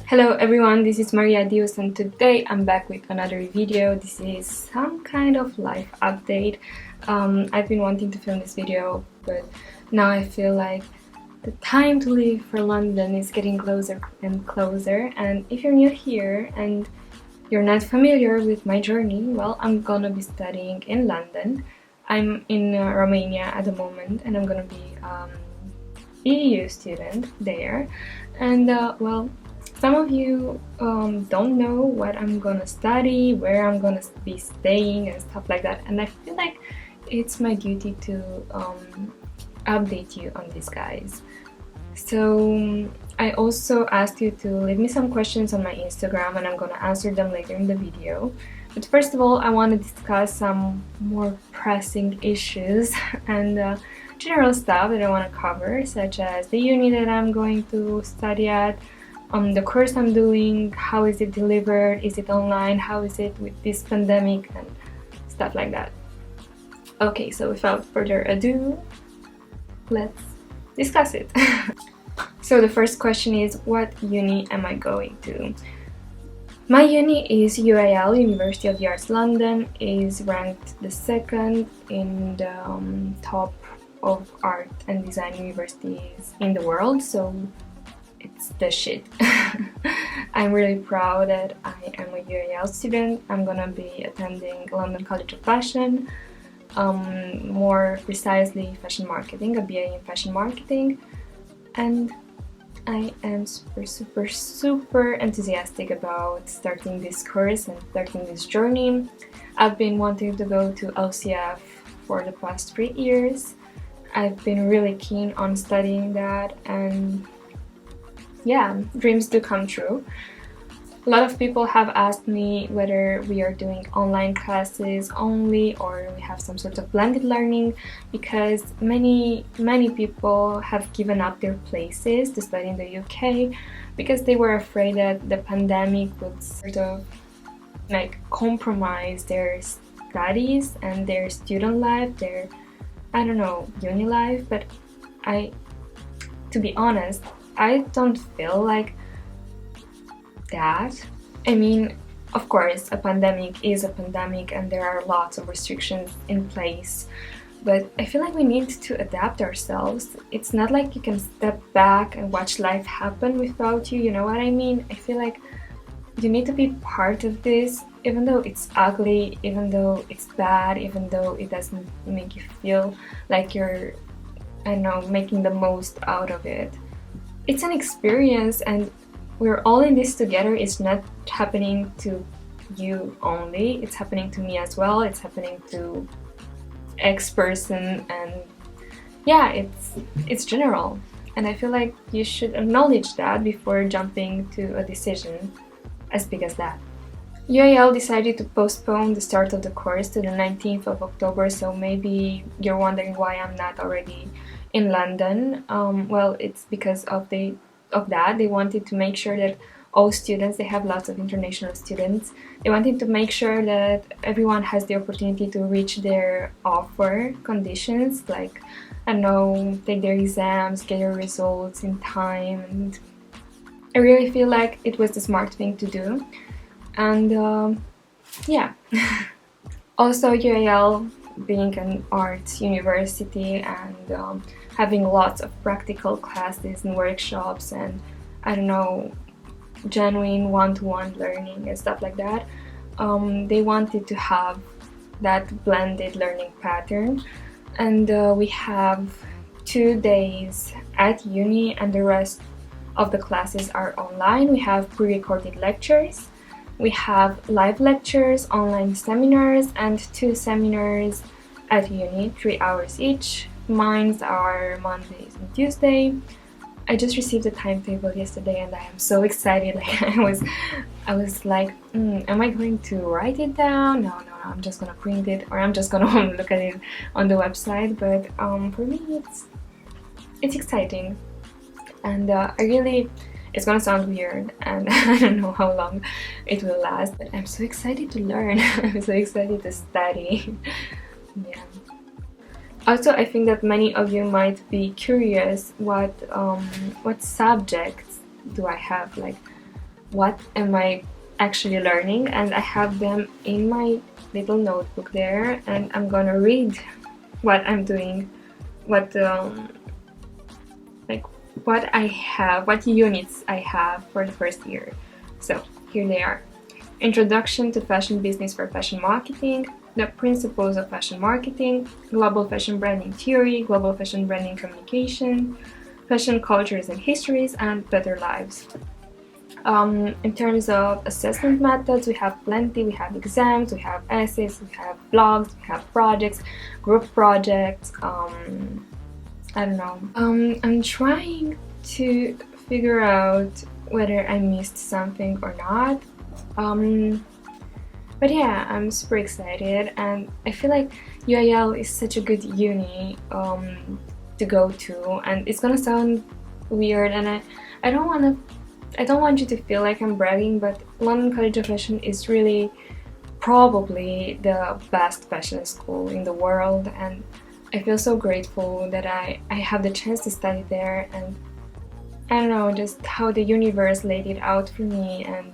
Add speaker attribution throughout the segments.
Speaker 1: Hello everyone, this is Dius and today I'm back with another video. This is some kind of life update. I've been wanting to film this video, but now I feel like the time to leave for London is getting closer and closer. And if you're new here and you're not familiar with my journey, well, I'm gonna be studying in London. I'm in Romania at the moment and I'm gonna be EU student there. And well, some of you don't know what I'm gonna study, where I'm gonna be staying and stuff like that, and I feel like it's my duty to update you on this, guys. So I also asked you to leave me some questions on my Instagram and I'm gonna answer them later in the video. But first of all, I want to discuss some more pressing issues and general stuff that I want to cover, such as the uni that I'm going to study at, the course I'm doing, how is it delivered, is it online, how is it with this pandemic and stuff like that. Okay, so without further ado, let's discuss it. So the first question is, what uni am I going to? My uni is UAL, University of the Arts London, is ranked the second in the top of art and design universities in the world, so it's the shit. I'm really proud that I am a UAL student. I'm gonna be attending London College of Fashion, more precisely fashion marketing, a BA in fashion marketing, and I am super enthusiastic about starting this course and starting this journey. I've been wanting to go to LCF for the past 3 years. I've been really keen on studying that, and yeah, dreams do come true. A lot of people have asked me whether we are doing online classes only or we have some sort of blended learning, because many people have given up their places to study in the UK because they were afraid that the pandemic would sort of like compromise their studies and their student life, their, I don't know, uni life. But to be honest, I don't feel like that. I mean, of course, a pandemic is a pandemic and there are lots of restrictions in place, but I feel like we need to adapt ourselves. It's not like you can step back and watch life happen without you, you know what I mean? I feel like you need to be part of this, even though it's ugly, even though it's bad, even though it doesn't make you feel like you're, I don't know, making the most out of it. It's an experience and we're all in this together. It's not happening to you only, it's happening to me as well, it's happening to X person, and yeah, it's general. And I feel like you should acknowledge that before jumping to a decision as big as that. UAL decided to postpone the start of the course to the 19th of October, so maybe you're wondering why I'm not already in London. Well, it's because of that. They wanted to make sure that all students, they have lots of international students, they wanted to make sure that everyone has the opportunity to reach their offer conditions, like, I don't know, take their exams, get your results in time, and I really feel like it was the smart thing to do. And yeah. Also, UAL being an arts university and having lots of practical classes and workshops and, I don't know, genuine one-to-one learning and stuff like that, they wanted to have that blended learning pattern. And we have 2 days at uni and the rest of the classes are online. We have pre-recorded lectures, we have live lectures, online seminars, and 2 seminars at uni, 3 hours each. Mines are Mondays and Tuesday. I just received the timetable yesterday and I am so excited. Like I was like, am I going to write it down? No, I'm just gonna print it, or I'm just gonna look at it on the website. But for me, it's exciting, and it's gonna sound weird and I don't know how long it will last, but I'm so excited to learn. I'm so excited to study. Yeah. Also, I think that many of you might be curious what subjects do I have, like what am I actually learning, and I have them in my little notebook there, and I'm gonna read what I'm doing, what like what I have, what units I have for the first year. So here they are. Introduction to Fashion Business for Fashion Marketing, the Principles of Fashion Marketing, Global Fashion Branding Theory, Global Fashion Branding Communication, Fashion Cultures and Histories, and Better Lives. In terms of assessment methods, we have plenty. We have exams, we have essays, we have blogs, we have projects, group projects. I don't know. I'm trying to figure out whether I missed something or not. But yeah, I'm super excited, and I feel like UAL is such a good uni to go to, and it's gonna sound weird, and I don't want you to feel like I'm bragging, but London College of Fashion is really probably the best fashion school in the world, and I feel so grateful that I have the chance to study there, and I don't know, just how the universe laid it out for me. And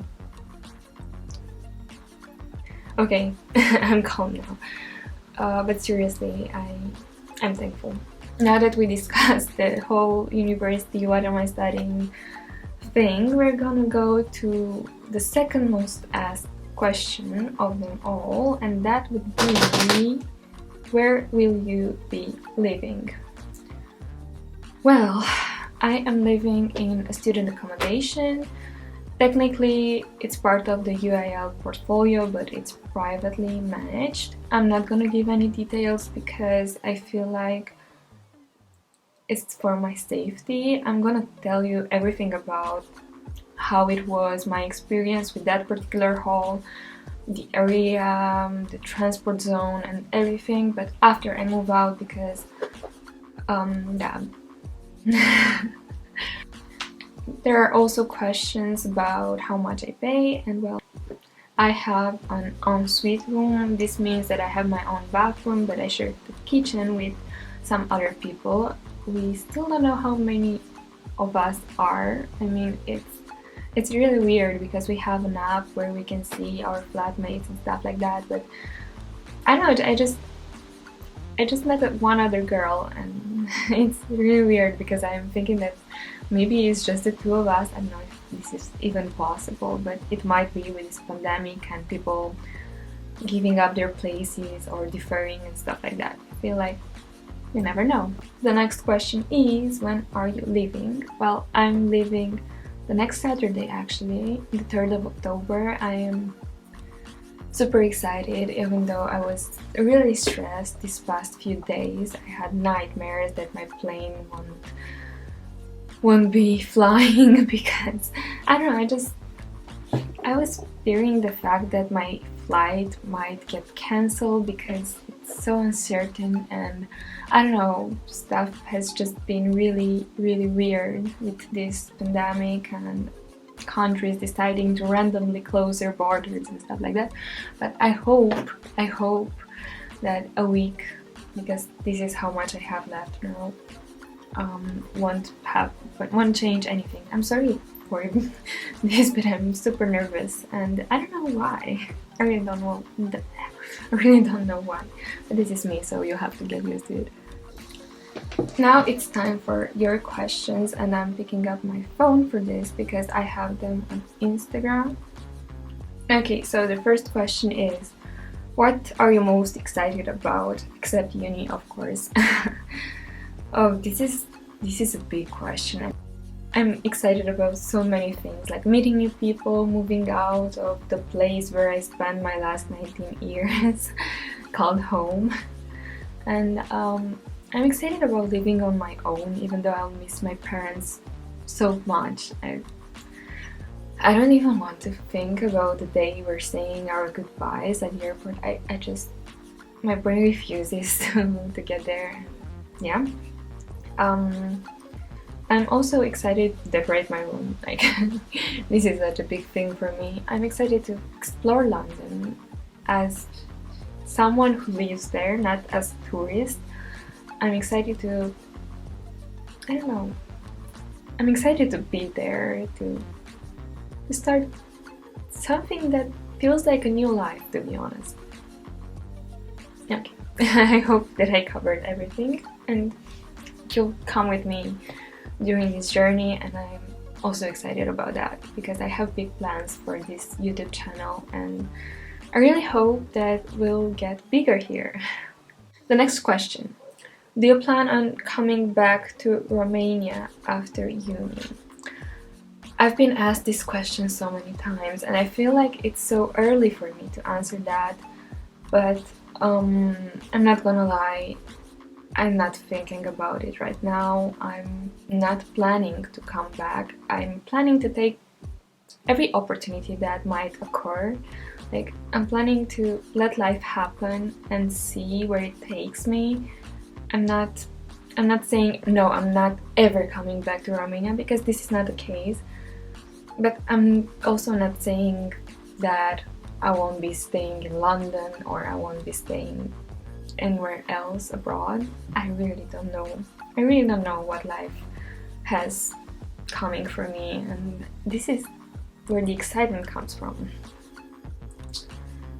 Speaker 1: okay, I'm calm now, but seriously, I'm thankful. Now that we discussed the whole university, what am I studying thing, we're gonna go to the second most asked question of them all, and that would be, where will you be living? Well, I am living in a student accommodation. Technically, it's part of the UAL portfolio, but it's privately managed. I'm not gonna give any details because I feel like it's for my safety. I'm gonna tell you everything about how it was, my experience with that particular hall, the area, the transport zone, and everything, but after I move out, because yeah. There are also questions about how much I pay, and well, I have an ensuite room. This means that I have my own bathroom, but I share the kitchen with some other people. We still don't know how many of us are. I mean, it's really weird because we have an app where we can see our flatmates and stuff like that, but I don't know, I just met one other girl, and it's really weird because I'm thinking that maybe it's just the two of us. I don't know if this is even possible, but it might be with this pandemic and people giving up their places or deferring and stuff like that. I feel like you never know. The next question is, when are you leaving? Well, I'm leaving the next Saturday, actually, the 3rd of October. I am super excited, even though I was really stressed these past few days. I had nightmares that my plane won't be flying because I don't know, I was fearing the fact that my flight might get cancelled because it's so uncertain, and I don't know, stuff has just been really weird with this pandemic and countries deciding to randomly close their borders and stuff like that. But I hope that a week, because this is how much I have left now, won't change anything. I'm sorry for this, but I'm super nervous, and I don't know why. I really don't know why, but this is me, so you have to get used to it. Now it's time for your questions, and I'm picking up my phone for this because I have them on Instagram. Okay, so the first question is, what are you most excited about, except uni, of course? Oh, this is a big question. I'm excited about so many things, like meeting new people, moving out of the place where I spent my last 19 years, called home, and I'm excited about living on my own, even though I'll miss my parents so much. I don't even want to think about the day we're saying our goodbyes at the airport. My brain refuses to get there. Yeah. I'm also excited to decorate my room. Like, this is such a big thing for me. I'm excited to explore London as someone who lives there, not as a tourist. I'm excited to, I'm excited to be there, to to start something that feels like a new life, to be honest. Okay, I hope that I covered everything and you'll come with me during this journey, and I'm also excited about that because I have big plans for this YouTube channel and I really hope that we'll get bigger here. The next question. Do you plan on coming back to Romania after uni? I've been asked this question so many times and I feel like it's so early for me to answer that, but I'm not gonna lie, I'm not thinking about it right now. I'm not planning to come back. I'm planning to take every opportunity that might occur. Like, I'm planning to let life happen and see where it takes me. I'm not saying no, I'm not ever coming back to Romania, because this is not the case. But I'm also not saying that I won't be staying in London or I won't be staying anywhere else abroad. I really don't know. I really don't know what life has coming for me, and this is where the excitement comes from.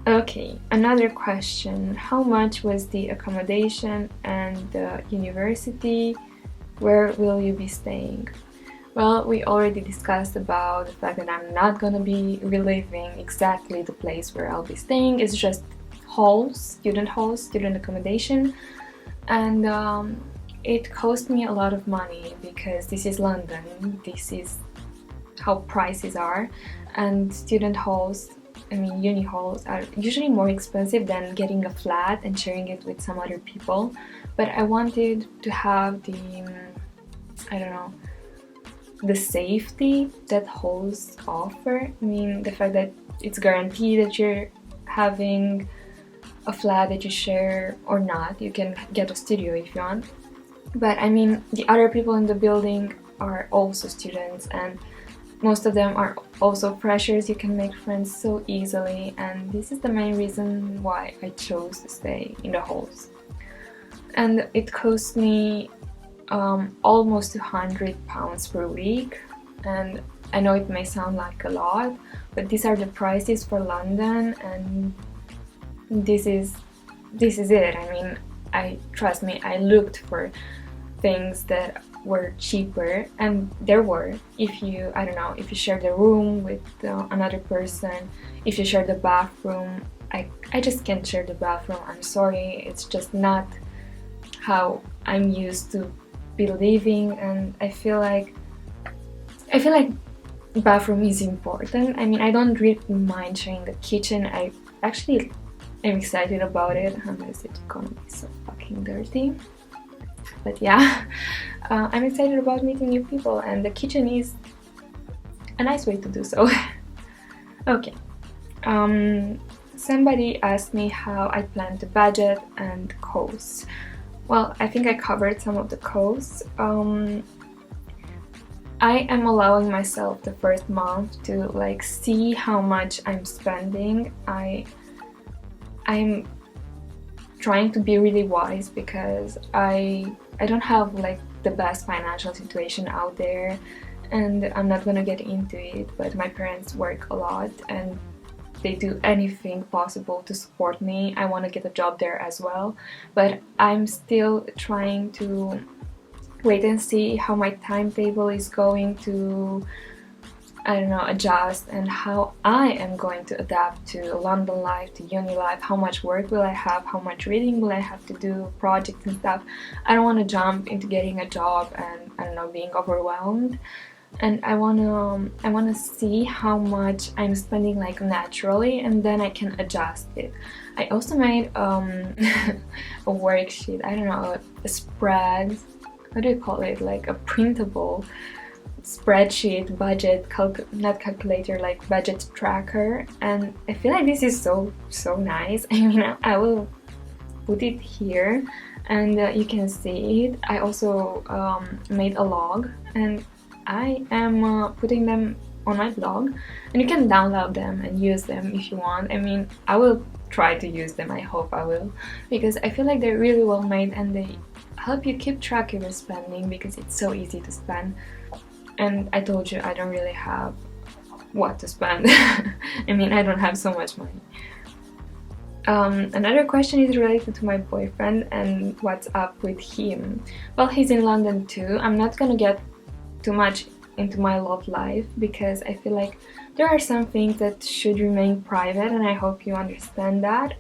Speaker 1: Okay, another question. How much was the accommodation and the university? Where will you be staying? Well, we already discussed about the fact that I'm not gonna be reliving exactly the place where I'll be staying. It's just halls, student accommodation, and it cost me a lot of money because this is London. This is how prices are, and student halls, I mean uni halls, are usually more expensive than getting a flat and sharing it with some other people. But I wanted to have the, I don't know, the safety that halls offer. I mean, the fact that it's guaranteed that you're having a flat that you share or not. You can get a studio if you want. But I mean, the other people in the building are also students, and most of them are also freshers. You can make friends so easily, and this is the main reason why I chose to stay in the halls. And it cost me almost £200 per week, and I know it may sound like a lot, but these are the prices for London, and this is it. I mean, trust me, I looked for things that were cheaper, and there were. If you, I don't know, if you share the room with another person, if you share the bathroom, I just can't share the bathroom. I'm sorry, it's just not how I'm used to be living, and I feel like bathroom is important. I mean, I don't really mind sharing the kitchen. I actually am excited about it, unless it's gonna be so fucking dirty. But yeah, I'm excited about meeting new people, and the kitchen is a nice way to do so. Okay. Somebody asked me how I plan to budget and costs. Well, I think I covered some of the costs. I am allowing myself the first month to like see how much I'm spending. I'm trying to be really wise because I don't have like the best financial situation out there, and I'm not gonna get into it, but my parents work a lot and they do anything possible to support me. I want to get a job there as well, but I'm still trying to wait and see how my timetable is going to, I don't know, adjust, and how I am going to adapt to London life, to uni life. How much work will I have? How much reading will I have to do? Projects and stuff. I don't want to jump into getting a job and, I don't know, being overwhelmed. And I wanna see how much I'm spending like naturally, and then I can adjust it. I also made a worksheet. I don't know, a spread. What do you call it? Like a printable spreadsheet, budget, not calculator, like budget tracker, and I feel like this is so nice. I mean, I will put it here and you can see it. I also made a log, and I am putting them on my blog, and you can download them and use them if you want. I mean, I will try to use them, I hope I will, because I feel like they're really well made and they help you keep track of your spending, because it's so easy to spend. And I told you I don't really have what to spend. I mean, I don't have so much money. Another question is related to my boyfriend and what's up with him. Well, he's in London too. I'm not gonna get too much into my love life because I feel like there are some things that should remain private, and I hope you understand that.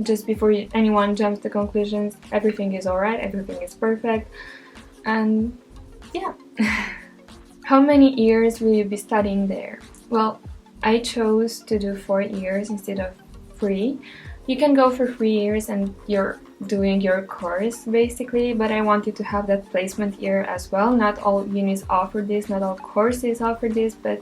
Speaker 1: Just before anyone jumps to conclusions, everything is alright, everything is perfect, and yeah. How many years will you be studying there? Well, I chose to do 4 years instead of 3. You can go for 3 years and you're doing your course basically, but I wanted to have that placement year as well. Not all unis offer this, not all courses offer this, but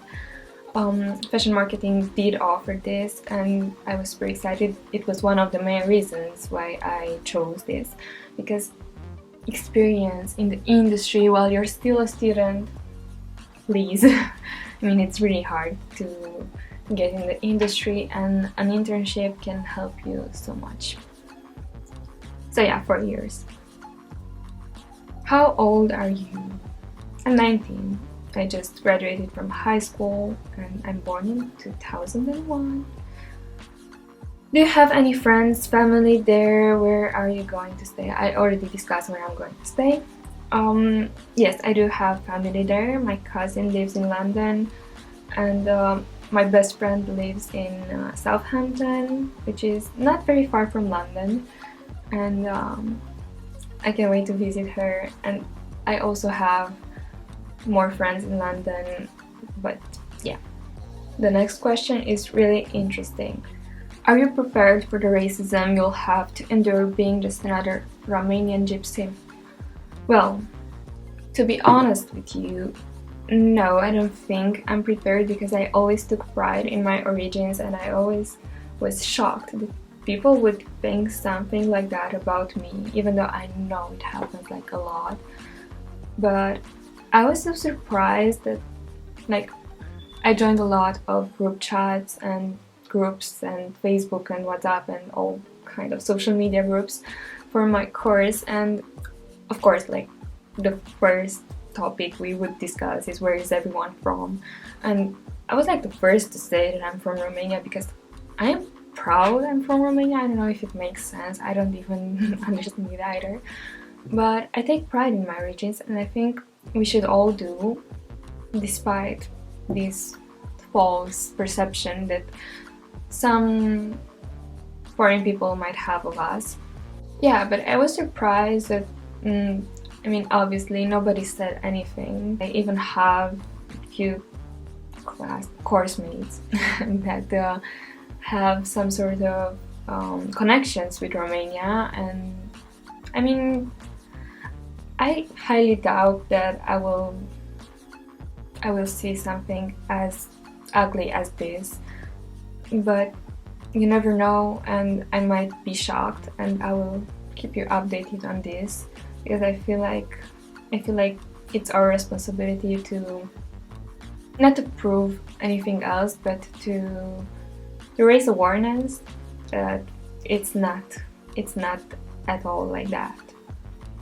Speaker 1: fashion marketing did offer this, and I was pretty excited. It was one of the main reasons why I chose this, because experience in the industry while you're still a student, please. I mean, it's really hard to get in the industry, and an internship can help you so much. So yeah, 4 years. How old are you? I'm 19. I just graduated from high school and I'm born in 2001. Do you have any friends, family there? Where are you going to stay? I already discussed where I'm going to stay. Yes, I do have family there. My cousin lives in London, and my best friend lives in Southampton, which is not very far from London, and I can't wait to visit her. And I also have more friends in London, but yeah. The next question is really interesting. Are you prepared for the racism you'll have to endure being just another Romanian gypsy? Well, to be honest with you, no, I don't think I'm prepared, because I always took pride in my origins, and I always was shocked that people would think something like that about me, even though I know it happens like a lot. But I was so surprised that, like, I joined a lot of group chats and groups and Facebook and WhatsApp and all kind of social media groups for my course, and of course, like, the first topic we would discuss is where is everyone from, and I was like the first to say that I'm from Romania, because I am proud I'm from Romania. I don't know if it makes sense, I don't even understand it either, but I take pride in my origins, and I think we should all do, despite this false perception that some foreign people might have of us. Yeah, but I was surprised that, I mean, obviously nobody said anything. I even have a few course mates that have some sort of connections with Romania, and I mean, I highly doubt that I will see something as ugly as this, but you never know, and I might be shocked, and I will keep you updated on this, because I feel like it's our responsibility to not to prove anything else, but to raise awareness that it's not at all like that.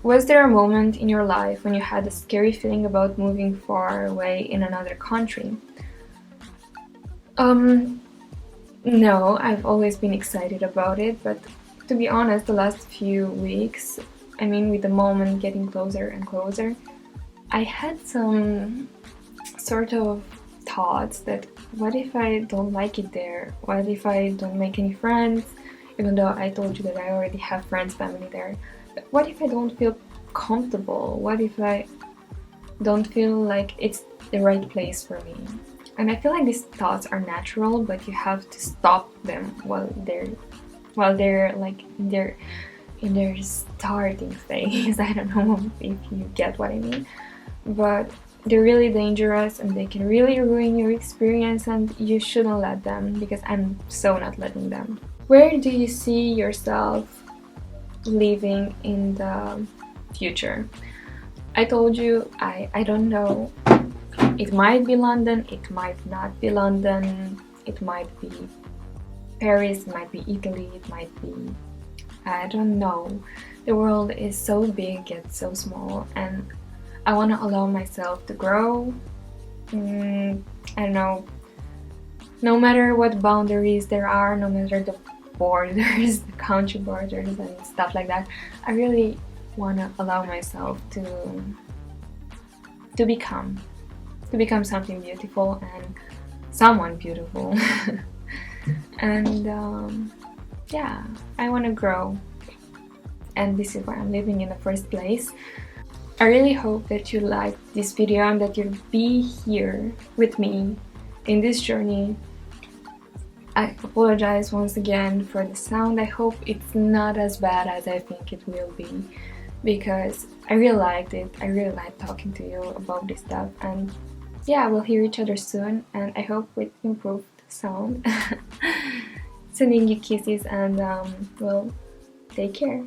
Speaker 1: Was there a moment in your life when you had a scary feeling about moving far away in another country? No, I've always been excited about it, but to be honest, the last few weeks, I mean, with the moment getting closer and closer, I had some sort of thoughts that what if I don't like it there? What if I don't make any friends? Even though I told you that I already have friends, family there. But what if I don't feel comfortable? What if I don't feel like it's the right place for me? And I feel like these thoughts are natural, but you have to stop them while they're like in their starting phase. I don't know if you get what I mean, but they're really dangerous and they can really ruin your experience, and you shouldn't let them, because I'm so not letting them. Where do you see yourself living in the future? I told you I don't know. It might be London, it might not be London, it might be Paris, it might be Italy, it might be... I don't know. The world is so big yet so small, and I want to allow myself to grow. I don't know, no matter what boundaries there are, no matter the borders, the country borders and stuff like that, I really want to allow myself to become something beautiful and someone beautiful. And yeah, I want to grow, and this is why I'm living in the first place. I really hope that you liked this video and that you'll be here with me in this journey. I apologize once again for the sound. I hope it's not as bad as I think it will be, because I really liked it. I really like talking to you about this stuff, and yeah, we'll hear each other soon, and I hope with improved sound. Sending you kisses, and well, take care.